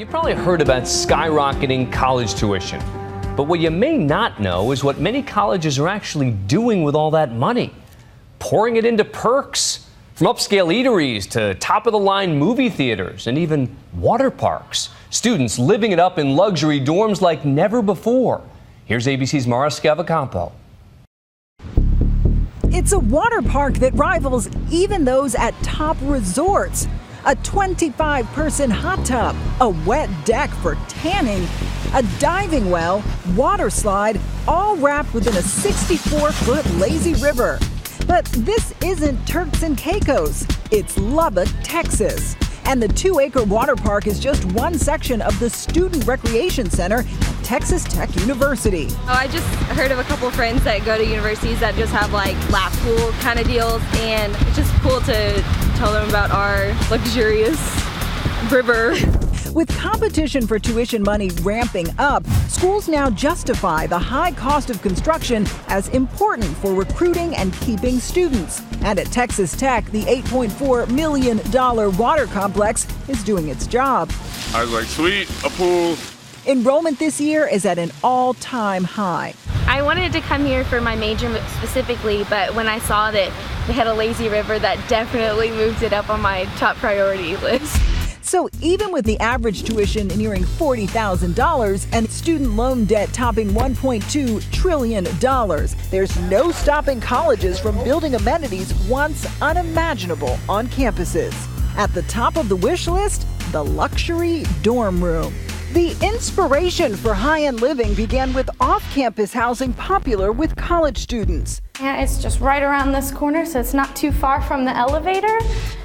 You've probably heard about skyrocketing college tuition, but what you may not know is what many colleges are actually doing with all that money. Pouring it into perks, from upscale eateries to top-of-the-line movie theaters and even water parks. Students living it up in luxury dorms like never before. Here's ABC's Mara Schiavocampo. It's a water park that rivals even those at top resorts. A 25-person hot tub, a wet deck for tanning, a diving well, water slide, all wrapped within a 64-foot lazy river. But this isn't Turks and Caicos, it's Lubbock, Texas. And the 2-acre water park is just one section of the Student Recreation Center at Texas Tech University. I just heard of a couple of friends that go to universities that just have like lap pool kind of deals, and it's just cool to tell them about our luxurious river. With competition for tuition money ramping up, schools now justify the high cost of construction as important for recruiting and keeping students. And at Texas Tech, the $8.4 million water complex is doing its job. I was like, sweet, a pool. Enrollment this year is at an all-time high. I wanted to come here for my major specifically, but when I saw that they had a lazy river, that definitely moved it up on my top priority list. So even with the average tuition nearing $40,000 and student loan debt topping $1.2 trillion, there's no stopping colleges from building amenities once unimaginable on campuses. At the top of the wish list, the luxury dorm room. The inspiration for high-end living began with off-campus housing popular with college students. And it's just right around this corner, so it's not too far from the elevator.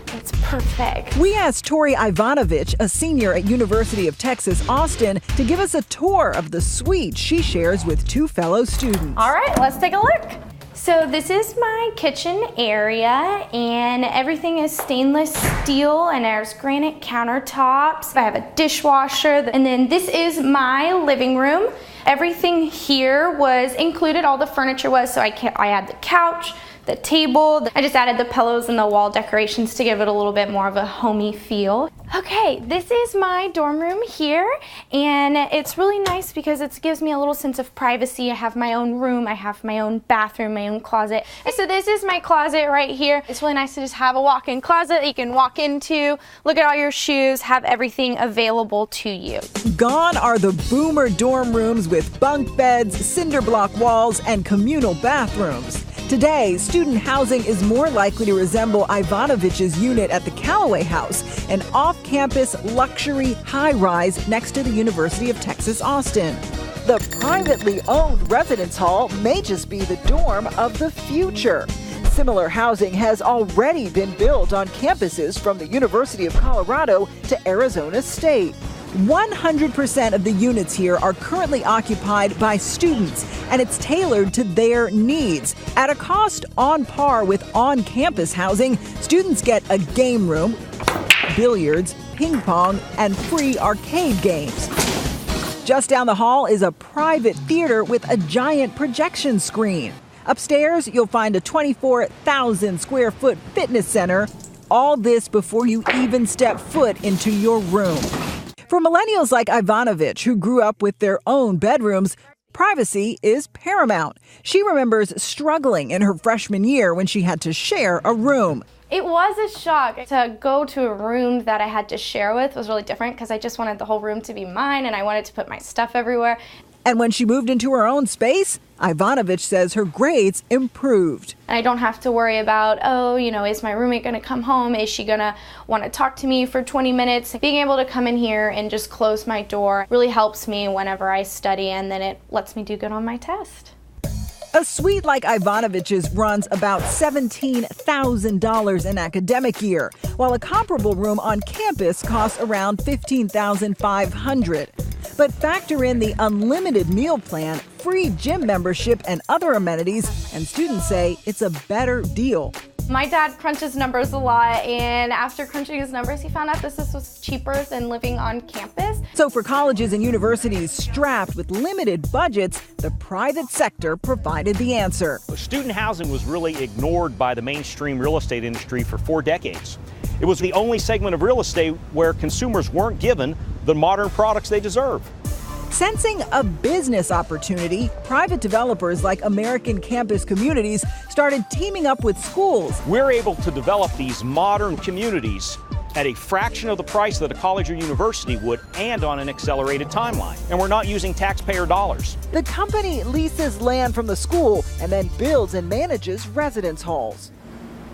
It's perfect. We asked Tori Ivanovich, a senior at University of Texas, Austin, to give us a tour of the suite she shares with two fellow students. All right, let's take a look. So this is my kitchen area, and everything is stainless steel, and there's granite countertops. I have a dishwasher, and then this is my living room. Everything here was included, all the furniture was, so I had the couch, the table. I just added the pillows and the wall decorations to give it a little bit more of a homey feel. Okay, this is my dorm room here, and it's really nice because it gives me a little sense of privacy. I have my own room, I have my own bathroom, my own closet. And so this is my closet right here. It's really nice to just have a walk-in closet that you can walk into, look at all your shoes, have everything available to you. Gone are the boomer dorm rooms with bunk beds, cinder block walls, and communal bathrooms. Today, student housing is more likely to resemble Ivanovich's unit at the Callaway House, an off-campus luxury high-rise next to the University of Texas, Austin. The privately owned residence hall may just be the dorm of the future. Similar housing has already been built on campuses from the University of Colorado to Arizona State. 100% of the units here are currently occupied by students, and it's tailored to their needs. At a cost on par with on-campus housing, students get a game room, billiards, ping pong, and free arcade games. Just down the hall is a private theater with a giant projection screen. Upstairs, you'll find a 24,000 square foot fitness center. All this before you even step foot into your room. For millennials like Ivanovich, who grew up with their own bedrooms, privacy is paramount. She remembers struggling in her freshman year when she had to share a room. It was a shock. To go to a room that I had to share with was really different because I just wanted the whole room to be mine, and I wanted to put my stuff everywhere. And when she moved into her own space, Ivanovich says her grades improved. I don't have to worry about, is my roommate going to come home? Is she going to want to talk to me for 20 minutes? Being able to come in here and just close my door really helps me whenever I study, and then it lets me do good on my test. A suite like Ivanovich's runs about $17,000 an academic year, while a comparable room on campus costs around $15,500. But factor in the unlimited meal plan, free gym membership, and other amenities, and students say it's a better deal. My dad crunches numbers a lot, and after crunching his numbers, he found out this was cheaper than living on campus. So for colleges and universities strapped with limited budgets, the private sector provided the answer. Student housing was really ignored by the mainstream real estate industry for 4 decades. It was the only segment of real estate where consumers weren't given the modern products they deserve. Sensing a business opportunity, private developers like American Campus Communities started teaming up with schools. We're able to develop these modern communities at a fraction of the price that a college or university would, and on an accelerated timeline. And we're not using taxpayer dollars. The company leases land from the school and then builds and manages residence halls.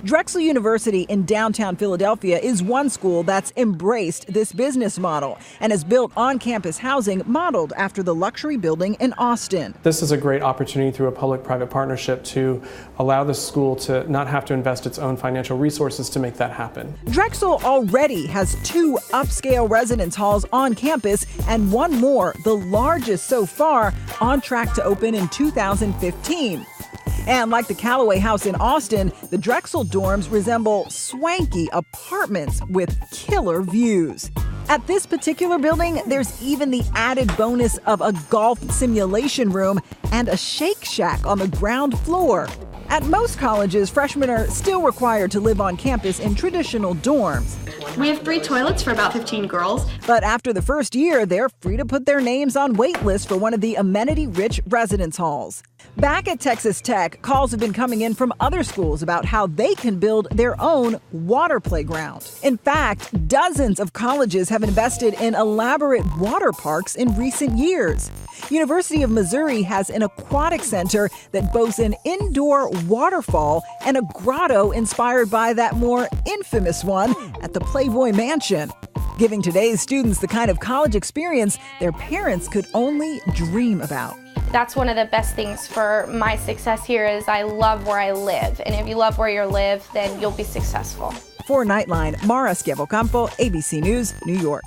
Drexel University in downtown Philadelphia is one school that's embraced this business model and has built on-campus housing modeled after the luxury building in Austin. This is a great opportunity through a public-private partnership to allow the school to not have to invest its own financial resources to make that happen. Drexel already has 2 upscale residence halls on campus and one more, the largest so far, on track to open in 2015. And like the Callaway House in Austin, the Drexel dorms resemble swanky apartments with killer views. At this particular building, there's even the added bonus of a golf simulation room and a Shake Shack on the ground floor. At most colleges, freshmen are still required to live on campus in traditional dorms. We have 3 toilets for about 15 girls. But after the first year, they're free to put their names on wait lists for one of the amenity-rich residence halls. Back at Texas Tech, calls have been coming in from other schools about how they can build their own water playground. In fact, dozens of colleges have invested in elaborate water parks in recent years. University of Missouri has an aquatic center that boasts an indoor waterfall and a grotto inspired by that more infamous one at the Playboy Mansion, giving today's students the kind of college experience their parents could only dream about. That's one of the best things for my success here is I love where I live. And if you love where you live, then you'll be successful. For Nightline, Mara Schiavocampo, ABC News, New York.